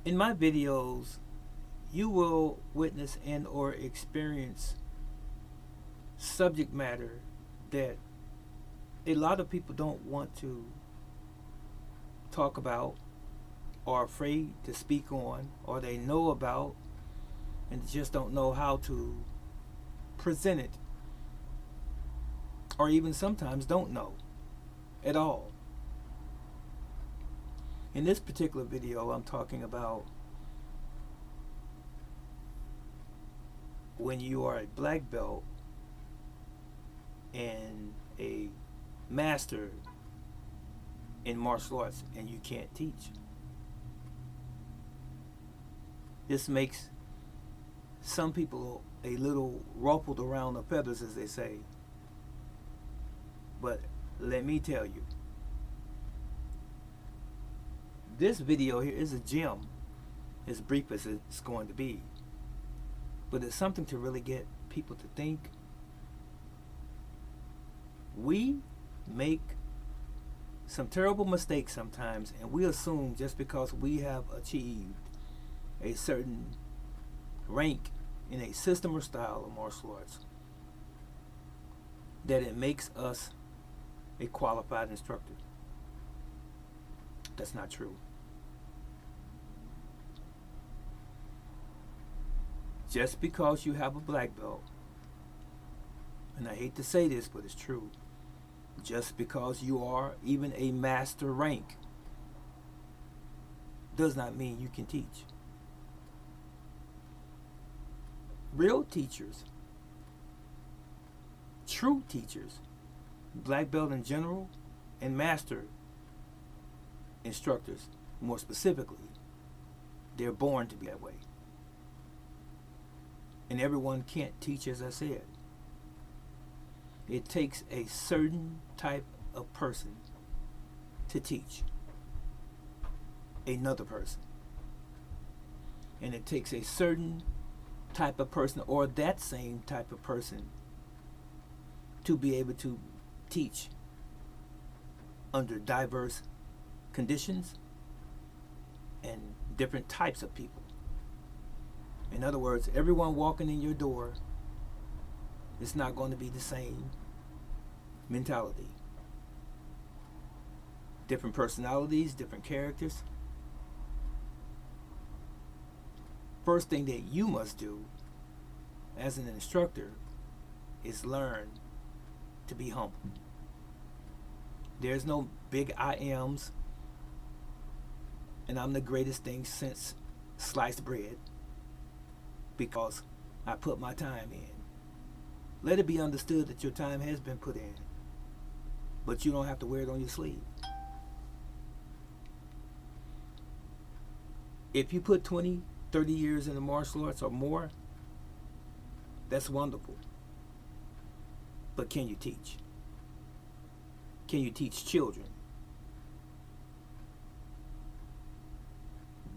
In my videos, you will witness and or experience subject matter that a lot of people don't want to talk about, or afraid to speak on, or they know about and just don't know how to present it, or even sometimes don't know at all. In this particular video, I'm talking about when you are a black belt and a master in martial arts and you can't teach. This makes some people a little ruffled around the feathers, as they say. But let me tell you, this video here is a gem, as brief as it's going to be. But it's something to really get people to think. We make some terrible mistakes sometimes, and we assume just because we have achieved a certain rank in a system or style of martial arts that it makes us a qualified instructor. That's not true. Just because you have a black belt, and I hate to say this, but it's true, just because you are even a master rank does not mean you can teach. Real teachers, true teachers, black belt in general, and master instructors more specifically, they're born to be that way. And everyone can't teach, as I said. It takes a certain type of person to teach another person. And it takes a certain type of person, or that same type of person, to be able to teach under diverse conditions and different types of people. In other words, everyone walking in your door is not going to be the same mentality. Different personalities, different characters. First thing that you must do as an instructor is learn to be humble. There's no big I ams, and I'm the greatest thing since sliced bread, because I put my time in. Let it be understood that your time has been put in, but you don't have to wear it on your sleeve. If you put 20, 30 years in the martial arts or more, that's wonderful. But can you teach? Can you teach children?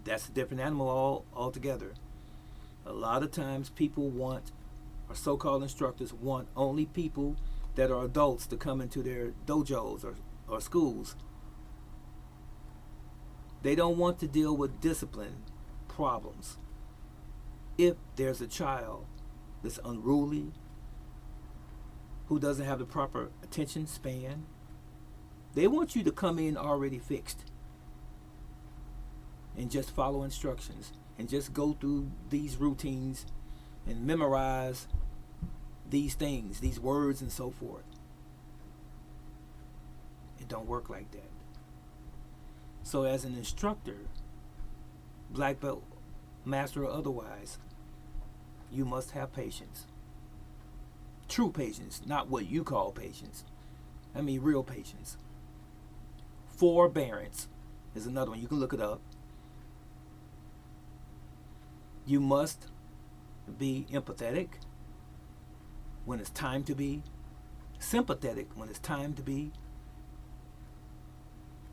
That's a different animal altogether. A lot of times people want, or so-called instructors want, only people that are adults to come into their dojos or schools. They don't want to deal with discipline problems. If there's a child that's unruly, who doesn't have the proper attention span, they want you to come in already fixed and just follow instructions and just go through these routines and memorize these things, these words and so forth. It don't work like that. So as an instructor, black belt, master or otherwise, you must have patience. True patience, not what you call patience. I mean real patience. Forbearance is another one. You can look it up. You must be empathetic when it's time to be, sympathetic when it's time to be.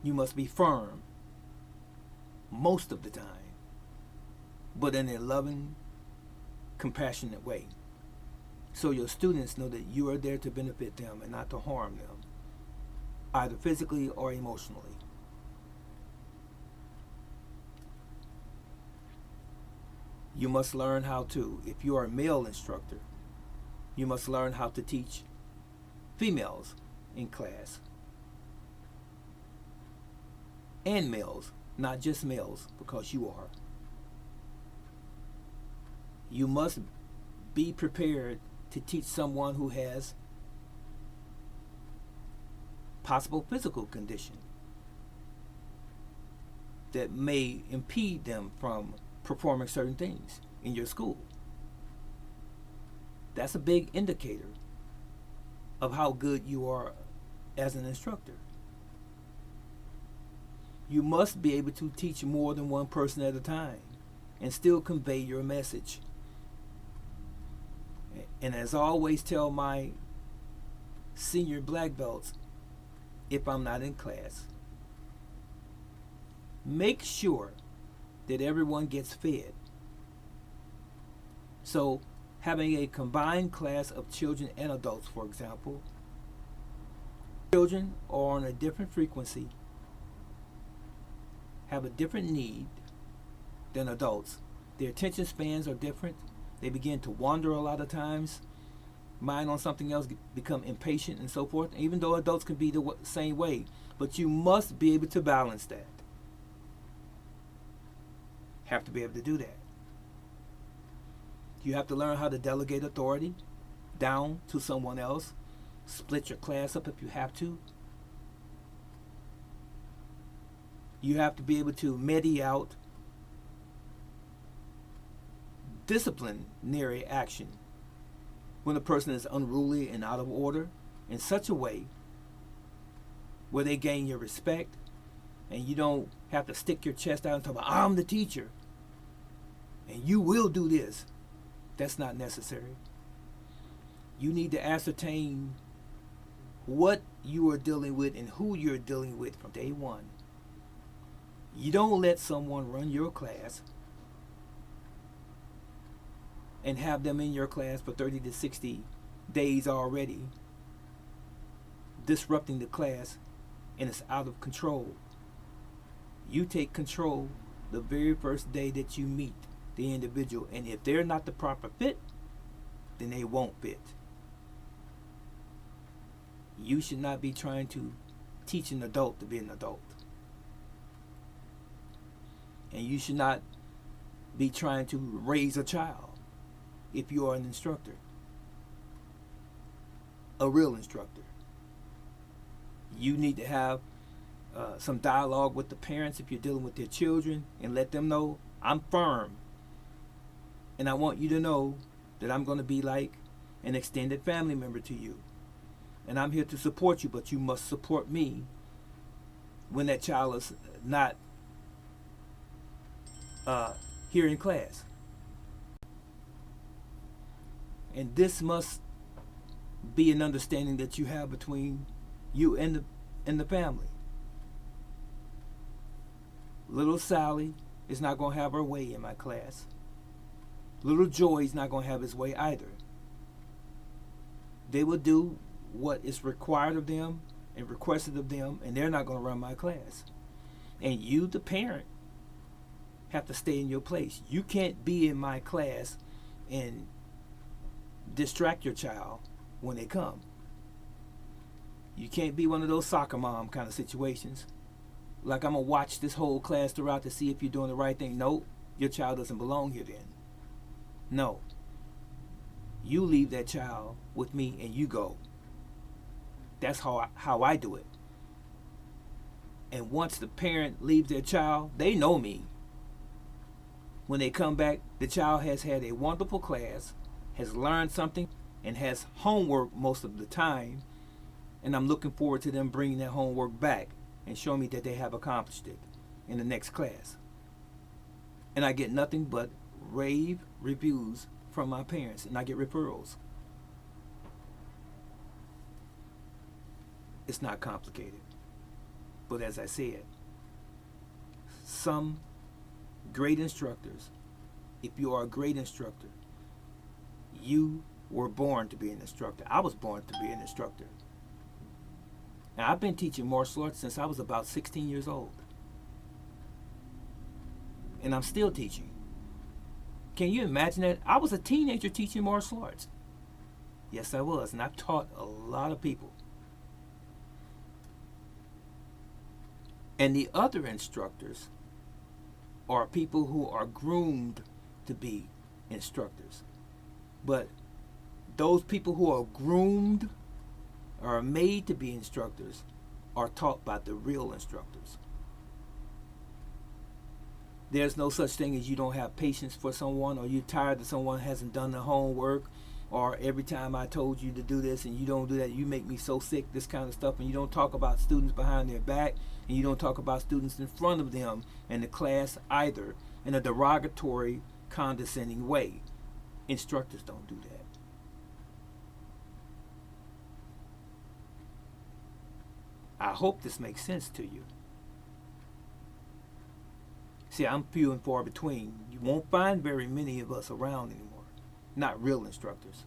You must be firm most of the time, but in a loving, compassionate way, so your students know that you are there to benefit them and not to harm them, either physically or emotionally. You must learn how to, if you are a male instructor, you must learn how to teach females in class. And males, not just males, because you are. You must be prepared to teach someone who has possible physical condition that may impede them from performing certain things in your school. That's a big indicator of how good you are as an instructor. You must be able to teach more than one person at a time and still convey your message. And as I always tell my senior black belts, if I'm not in class, make sure that everyone gets fed. So having a combined class of children and adults, for example, children are on a different frequency, have a different need than adults. Their attention spans are different. They begin to wander a lot of times, mind on something else, become impatient and so forth, even though adults can be the same way. But you must be able to balance that. Have to be able to do that. You have to learn how to delegate authority down to someone else. Split your class up if you have to. You have to be able to medi out disciplinary action when a person is unruly and out of order in such a way where they gain your respect, and you don't have to stick your chest out and talk about, I'm the teacher and you will do this. That's not necessary. You need to ascertain what you are dealing with and who you're dealing with from day one. You don't let someone run your class and have them in your class for 30 to 60 days already, disrupting the class, and it's out of control. You take control the very first day that you meet the individual, and if they're not the proper fit, then they won't fit. You should not be trying to teach an adult to be an adult. And you should not be trying to raise a child if you are an instructor, a real instructor. You need to have some dialogue with the parents if you're dealing with their children, and let them know, I'm firm, and I want you to know that I'm going to be like an extended family member to you, and I'm here to support you, but you must support me when that child is not here in class. And this must be an understanding that you have between you and the family. Little Sally is not going to have her way in my class. Little Joy's not going to have his way either. They will do what is required of them and requested of them, and they're not going to run my class. And you, the parent, have to stay in your place. You can't be in my class and distract your child when they come. You can't be one of those soccer mom kind of situations. Like, I'm going to watch this whole class throughout to see if you're doing the right thing. No, your child doesn't belong here then. No. You leave that child with me and you go. That's how I do it. And once the parent leaves their child, they know me. When they come back, the child has had a wonderful class, has learned something, and has homework most of the time. And I'm looking forward to them bringing that homework back and showing me that they have accomplished it in the next class. And I get nothing but rave reviews from my parents, and I get referrals. It's not complicated. But as I said, some great instructors, if you are a great instructor, you were born to be an instructor. I was born to be an instructor. Now, I've been teaching martial arts since I was about 16 years old. And I'm still teaching. Can you imagine that? I was a teenager teaching martial arts. Yes, I was, and I've taught a lot of people. And the other instructors are people who are groomed to be instructors. But those people who are groomed or are made to be instructors are taught by the real instructors. There's no such thing as you don't have patience for someone, or you're tired that someone hasn't done the homework, or every time I told you to do this and you don't do that, you make me so sick, this kind of stuff. And you don't talk about students behind their back, and you don't talk about students in front of them in the class either, in a derogatory, condescending way. Instructors don't do that. I hope this makes sense to you. See, I'm few and far between. You won't find very many of us around anymore. Not real instructors.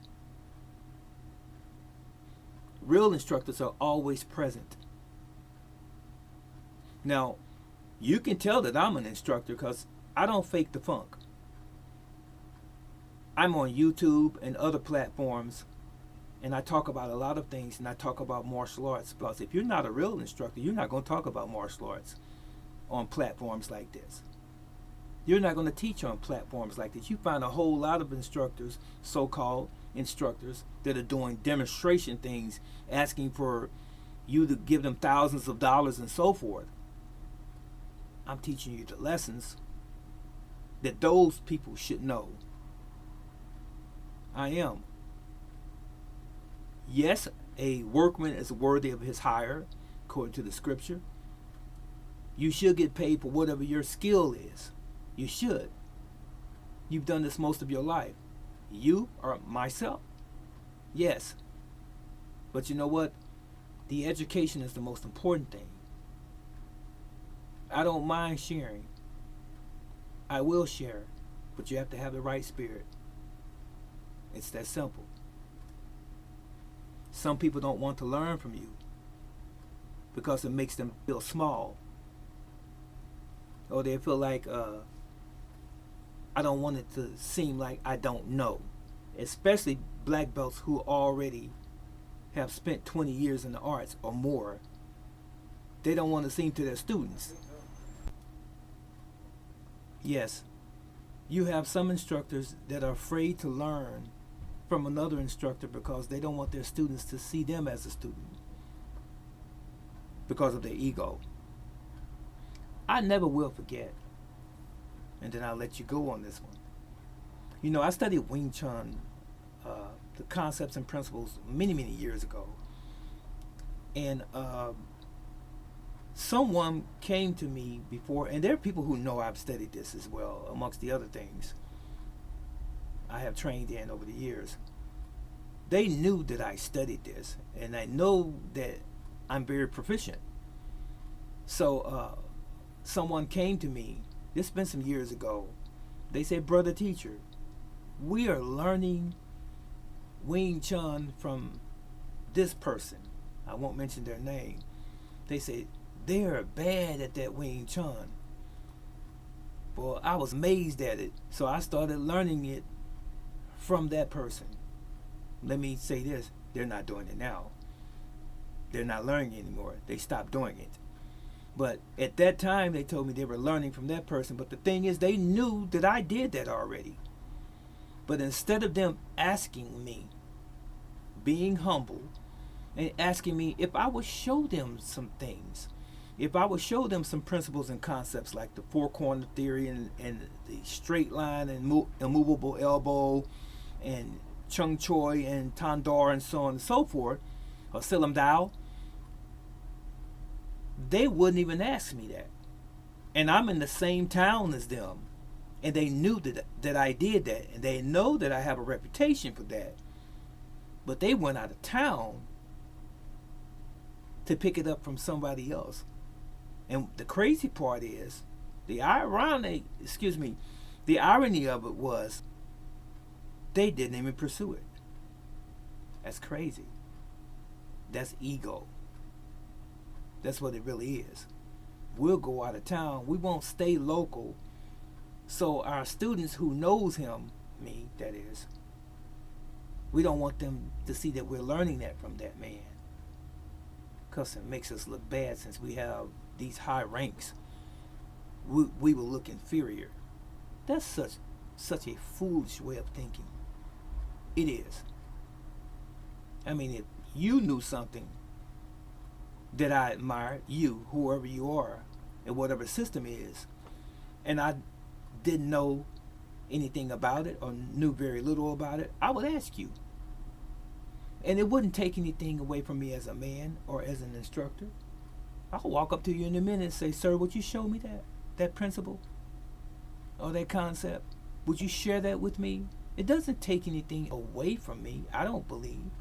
Real instructors are always present. Now, you can tell that I'm an instructor because I don't fake the funk. I'm on YouTube and other platforms, and I talk about a lot of things, and I talk about martial arts. Because if you're not a real instructor, you're not going to talk about martial arts on platforms like this. You're not going to teach on platforms like this. You find a whole lot of instructors, so-called instructors, that are doing demonstration things, asking for you to give them thousands of dollars and so forth. I'm teaching you the lessons that those people should know. I am. Yes, a workman is worthy of his hire, according to the scripture. You should get paid for whatever your skill is. You should. You've done this most of your life. You or myself? Yes. But you know what? The education is the most important thing. I don't mind sharing. I will share. But you have to have the right spirit. It's that simple. Some people don't want to learn from you because it makes them feel small. Or they feel like, I don't want it to seem like I don't know. Especially black belts who already have spent 20 years in the arts or more. They don't want to seem to their students. Yes, you have some instructors that are afraid to learn from another instructor because they don't want their students to see them as a student because of their ego. I never will forget, and then I'll let you go on this one. You know, I studied Wing Chun, the concepts and principles, many, many years ago. And someone came to me before, and there are people who know I've studied this as well, amongst the other things I have trained in over the years. They knew that I studied this, and I know that I'm very proficient. So someone came to me, this has been some years ago. They said, "Brother teacher, we are learning Wing Chun from this person." I won't mention their name. They said, "They're bad at that Wing Chun." Well, I was amazed at it, so I started learning it from that person. Let me say this, they're not doing it now. They're not learning it anymore. They stopped doing it. But at that time, they told me they were learning from that person. But the thing is, they knew that I did that already. But instead of them asking me, being humble, and asking me if I would show them some things, if I would show them some principles and concepts like the four corner theory and the straight line and immovable elbow and Chung Choi and Tandar and so on and so forth, or Silam Dao, they wouldn't even ask me that. And I'm in the same town as them. And they knew that I did that. And they know that I have a reputation for that. But they went out of town to pick it up from somebody else. And the crazy part is, the irony of it was, they didn't even pursue it. That's crazy. That's ego. That's what it really is. We'll go out of town. We won't stay local So our students who knows him, me that is, we don't want them to see that we're learning that from that man, because it makes us look bad. Since we have these high ranks, we will look inferior. That's such a foolish way of thinking. It is. I mean, if you knew something that I admire, you, whoever you are, and whatever system is, and I didn't know anything about it or knew very little about it, I would ask you. And it wouldn't take anything away from me as a man or as an instructor. I'll walk up to you in a minute and say, sir, would you show me that principle or that concept? Would you share that with me? It doesn't take anything away from me, I don't believe.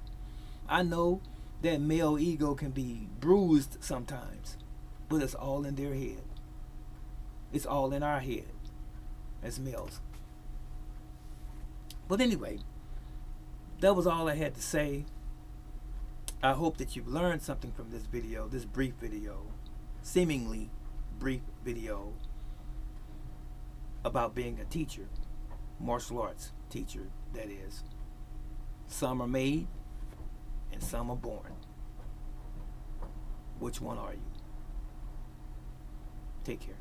I know that male ego can be bruised sometimes, but it's all in their head. It's all in our head as males. But anyway, that was all I had to say. I hope that you've learned something from this video, this brief video, seemingly brief video about being a teacher, martial arts teacher, that is. Some are made and some are born. Which one are you? Take care.